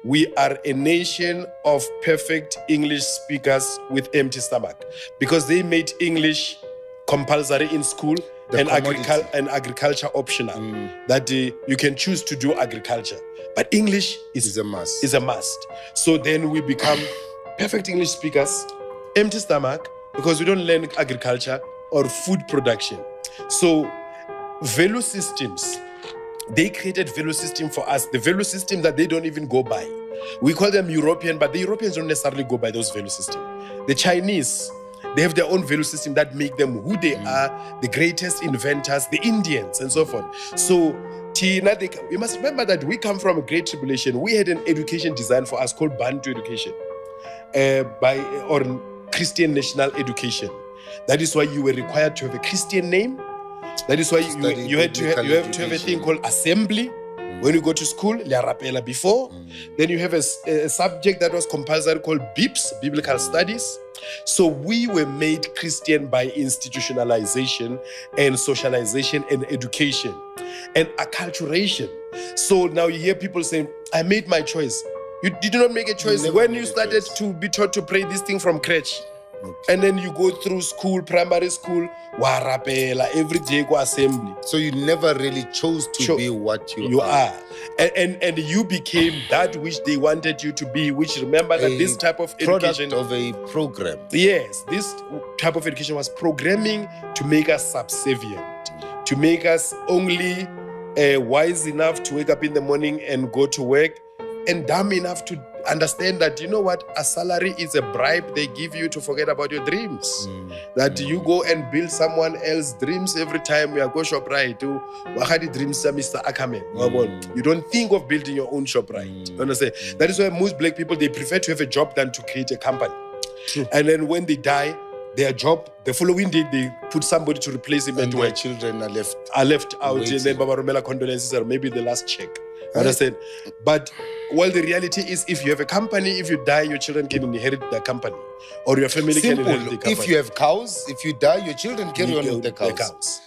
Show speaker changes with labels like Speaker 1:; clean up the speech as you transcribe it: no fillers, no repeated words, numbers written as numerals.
Speaker 1: We are a nation of perfect English speakers with empty stomach because they made English compulsory in school and agriculture optional. That you can choose to do agriculture, but English is
Speaker 2: a must.
Speaker 1: Is a must. So then we become perfect English speakers, empty stomach, because we don't learn agriculture or food production. So value systems, they created value system for us, the value system that they don't even go by. We call them European, but the Europeans don't necessarily go by those value systems. The Chinese, they have their own value system that make them who they are, the greatest inventors, the Indians, and so forth. So, Tina, we must remember that we come from a great tribulation. We had an education designed for us called Bantu education, or Christian national education. That is why you were required to have a Christian name. That is why you have to have a thing called assembly. When you go to school, Liarapela before. Then you have a subject that was compulsory called BIPS, Biblical Studies. So we were made Christian by institutionalization and socialization and education and acculturation. So now you hear people saying, I made my choice. You did not make a choice when you started to be taught to pray this thing from crèche. Okay. And then you go through school, primary school, warapela, every day go assembly.
Speaker 2: So you never really chose to be what you are.
Speaker 1: And you became that which they wanted you to be, which remember that this type of education...
Speaker 2: product of a program.
Speaker 1: Yes, this type of education was programming to make us subservient, to make us only wise enough to wake up in the morning and go to work, and dumb enough to understand that, you know what, a salary is a bribe they give you to forget about your dreams. That you go and build someone else's dreams every time you go shop right. Wahadi dreams, Mr. Akamen. You don't think of building your own shop right. Understand? That is why most black people, they prefer to have a job than to create a company. True. And then when they die, their job, the following day, they put somebody to replace him
Speaker 2: and
Speaker 1: their
Speaker 2: their children are left
Speaker 1: out waiting. And then Baba Romela condolences are maybe the last check. Understand? But well, the reality is, if you have a company, if you die, your children can inherit the company, or your family can inherit the company.
Speaker 2: If you have cows, if you die, your children carry on with the cows.